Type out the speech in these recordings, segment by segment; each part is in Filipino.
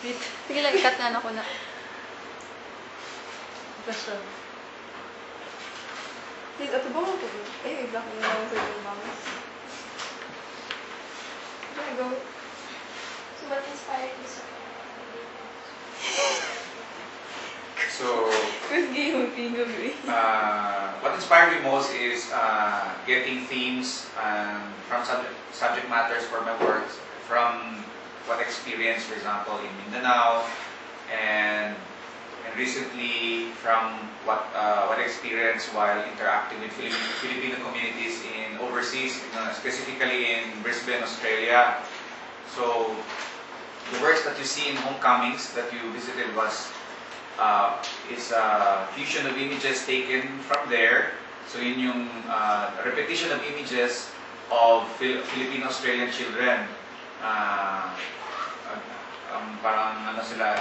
Wait. Sige lang, ikat na ako na. Basta. Wait, ato ba mo po? Eh, black mo lang sa yung mamas. There you go. So what inspired you sa So, First game of King of Ray. what inspired me most is getting themes from subject matters for my works, from what I experienced, for example, in Mindanao, and recently from what I experienced while interacting with Filipino communities in overseas, specifically in Brisbane, Australia. So, the works that you see in Homecomings that you visited is a fusion of images taken from there. So yun yung repetition of images of Filipino-Australian children. Parang ano sila,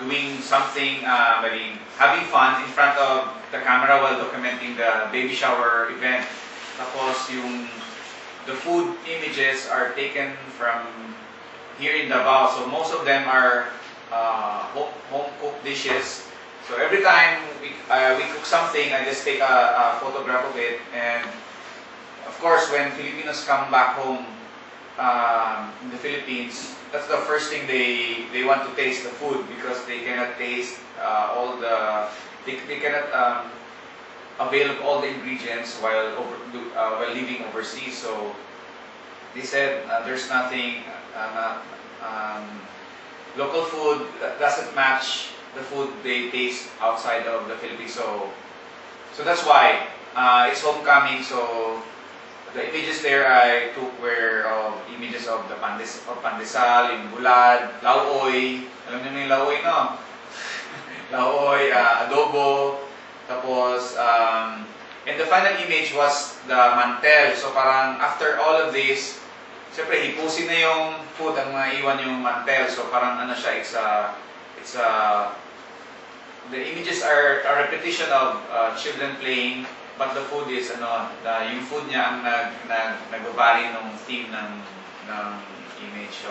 doing something, having fun in front of the camera while documenting the baby shower event. Tapos the food images are taken from here in Davao. So most of them are home-cooked dishes. So every time we cook something, I just take a photograph of it. And of course, when Filipinos come back home in the Philippines, that's the first thing they want to taste the food, because they cannot taste they cannot avail of all the ingredients while living overseas. So they said there's nothing. Local food that doesn't match the food they taste outside of the Philippines. So that's why it's Homecoming. So the images there I took were images of the pandesal, yung bulad, lauoy. Alam niyo yung lauoy, no? Lauoy, adobo. Tapos, and the final image was the mantel. So parang after all of this, siyempre, hipusin na yung food ang maiwan yung mantel. So parang ano siya, the images are a repetition of children playing, but the food is yung food niya ang nagbabari ng theme ng image.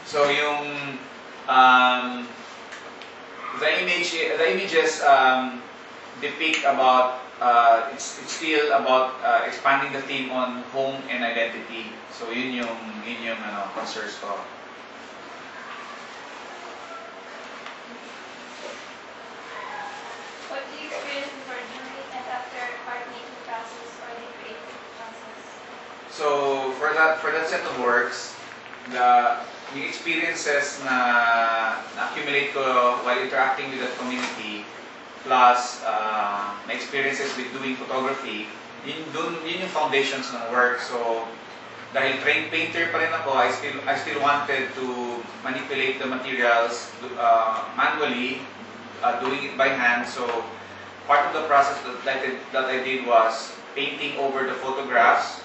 So yung the images depict about it's still about expanding the theme on home and identity. So yun yung concerns ko. what do you experience before, during, and after art making process or the creative process? So for that set of works, the experiences na accumulate ko while interacting with that community, plus my experiences with doing photography, yun yung foundations ng work. So dahil trained painter pa rin ako, I still wanted to manipulate the materials manually, doing it by hand. So part of the process that I did was painting over the photographs,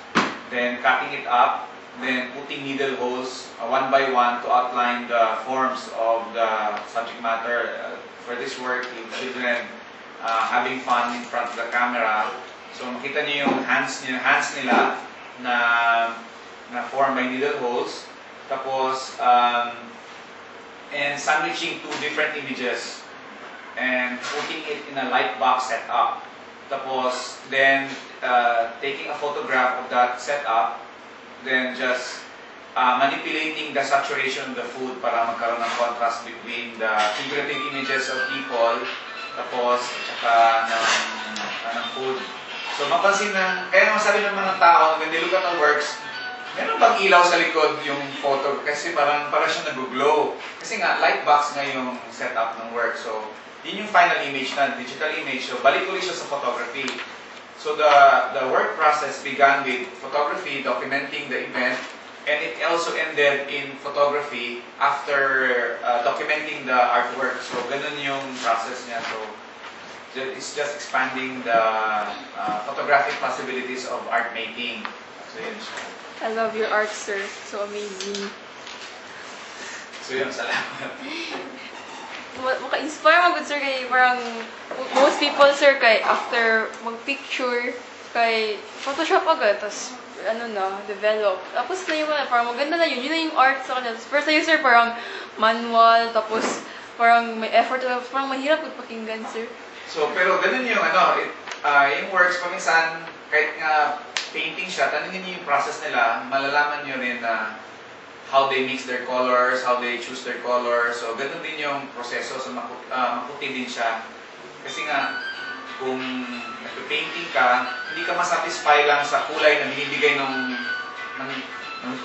then cutting it up, then putting needle holes one by one to outline the forms of the subject matter. For this work, yung children having fun in front of the camera. So makita niyo yung hands nila na formed by needle holes. Tapos, and sandwiching two different images and putting it in a light box setup. Tapos, then taking a photograph of that setup, then just manipulating the saturation of the food para magkaroon ng contrast between the figurative images of people, tapos at saka ng food. So mapansin kaya masabi naman ng tao, when they look at the works, meron bang ilaw sa likod yung photo? Kasi parang siya nag-glow. Kasi nga, light box nga yung setup ng work. So, yun yung final image na, digital image. So, balik ulit siya sa photography. So, the work process began with photography, documenting the event, and it also ended in photography after documenting the artwork. So, ganun yung process niya. So, it's just expanding the photographic possibilities of art making. So, yun siya. I love your art, sir. So amazing. So yun, salamat. Maka-inspire mo, good sir, kay parang most people, sir, kay after mag-picture, kay Photoshop agad, tapos develop. Tapos na yung parang maganda na yun na yung art sa kanila. Pero sa'yo, sir, parang manual, tapos parang may effort, parang mahirap magpakinggan, sir. So, pero ganun yung yung works, paminsan, kahit nga painting siya, tanungin niyo yung process nila, malalaman niyo rin na how they mix their colors, how they choose their colors. So, ganun din yung proseso. So, maputi din siya. Kasi nga, kung nagpe-painting ka, hindi ka masatisfy lang sa kulay na binibigay ng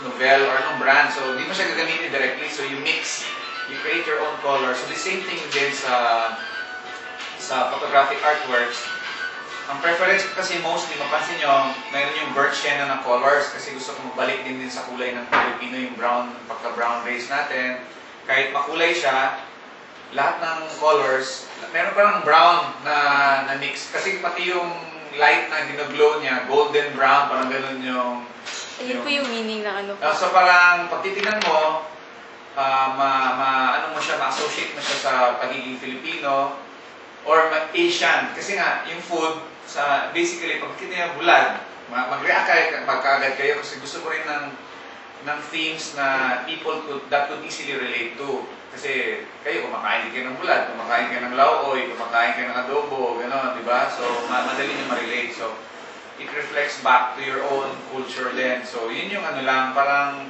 novel or ng brand. So, hindi mo siya gagamitin directly. So, you mix, you create your own color. So, the same thing din sa photographic artworks. Ang preference ko kasi mostly, mapansin nyo, mayroon yung birch sienna na colors kasi gusto ko magbalik din sa kulay ng Filipino, yung brown, pagka-brown race natin. Kahit makulay siya, lahat ng colors, meron pa ng brown na mix. Kasi pati yung light na ginaglow niya, golden brown, parang ganun yung... Ayun po yung meaning ng ano po. So parang pag titignan mo, ano mo siya, ma-associate mo siya sa pagiging Filipino or Asian. Kasi nga, yung food, basically, pag kita yung bulan, mag-react magkaagad kayo kasi gusto ko rin ng themes na that could easily relate to. Kasi kayo, kumakain kayo ng bulan, kumakain kayo ng lauoy, kumakain kayo ng adobo, gano'n, di ba? So, madali nyo ma-relate. So, it reflects back to your own culture din. So, yun yung ano lang, parang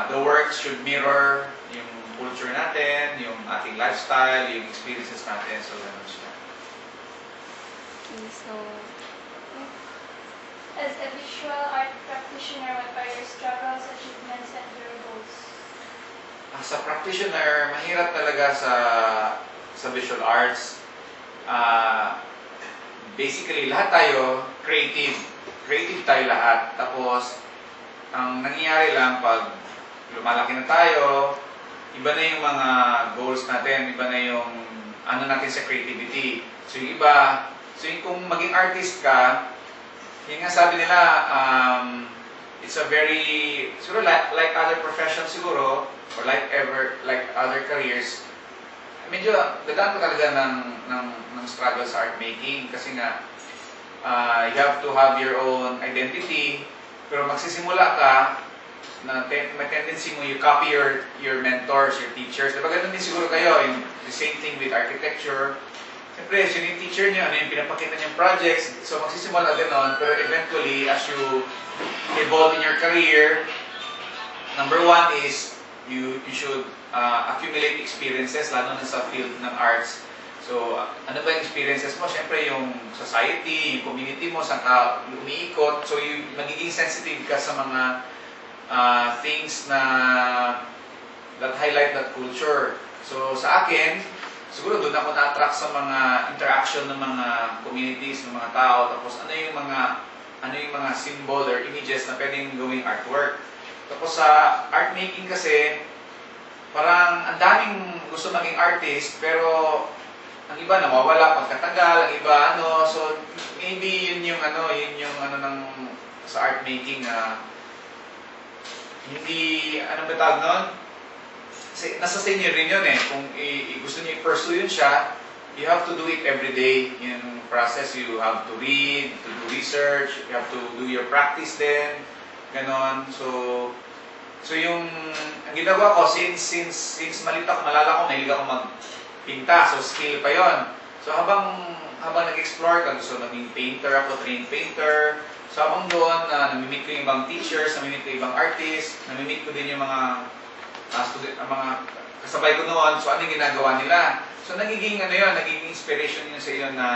the work should mirror yung culture natin, yung ating lifestyle, yung experiences natin. So, gano'n siya. Okay, so, As a visual art practitioner, what are your struggles, achievements, and your goals? As a practitioner, mahirap talaga sa visual arts. Basically, lahat tayo creative. Creative tayo lahat. Tapos, ang nangyayari lang pag lumalaki na tayo, iba na yung mga goals natin, iba na yung ano natin sa creativity. So, yung iba, kung maging artist ka, yung nga sabi nila, it's a very, siguro like other professions siguro, or like other careers, medyo dadaan ko talaga ng struggle sa art making kasi nga, you have to have your own identity, pero magsisimula ka, may tendency mo, you copy your mentors, your teachers. Diba ganun din siguro kayo, the same thing with architecture. Siyempre, yun yung teacher niyo, ano yung pinapakita niyong projects, so magsisimula din nun, pero eventually, as you evolve in your career, number one is, you should accumulate experiences, lalo na sa field ng arts. So, ano ba yung experiences mo? Siyempre, yung society, yung community mo, saan ka umiikot, so magiging sensitive ka sa mga things that highlight that culture. So, sa akin, siguro doon ako na-attract sa mga interaction ng mga communities, ng mga tao, tapos ano yung mga symbol or images na pwedeng gawing artwork. Tapos sa art making kasi, parang ang daming gusto maging artist, pero ang iba nawawala pagkatagal, ang iba so maybe yun yung sa art making na hindi, anong tawag nun? Kasi nasa sa inyo rin yun eh. Kung gusto niyo i-pursue yun siya, you have to do it every day. Yung process, you have to read, to do research, you have to do your practice din. Ganon. So yung, ang ginagawa ko, since malit ako, malala ko, mahilig ako magpinta. So skill pa yon. So habang nag-explore ka, gusto maging painter ako, trained painter. So habang doon, namimit ko yung ibang teachers, namimit ko yung ibang artists, namimit ko din yung mga mga kasabay ko noon, so ano yung ginagawa nila. So nagiging nagiging inspiration yun sa iyo na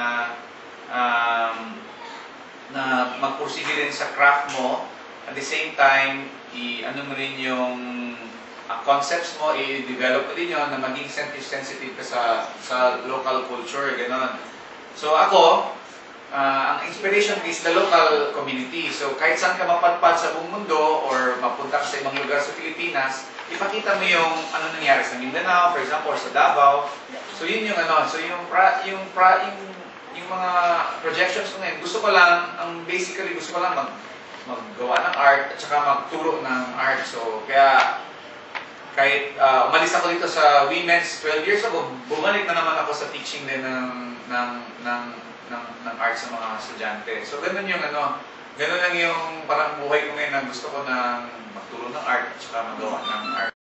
magpursige rin sa craft mo. At the same time, ano mo rin yung concepts mo, i-develop mo din yun na maging sensitive ka sa local culture, gano'n. So ako, ang inspiration is the local community. So kahit saan ka mapadpad sa buong mundo or mapunta ka sa ibang lugar sa Pilipinas, ipakita mo yung ano nangyari sa Mindanao, for example, or sa Davao. So yun yung so yung mga projections ko ngayon, basically gusto ko lang maggawa ng art at saka magturo ng art. So kaya kahit umalis ako dito sa women's 12 years ago, bumalik na naman ako sa teaching din ng art sa mga estudyante. So ganun yung ganun lang yung parang buhay ko ngayon na gusto ko na magturo ng art at saka magawa ng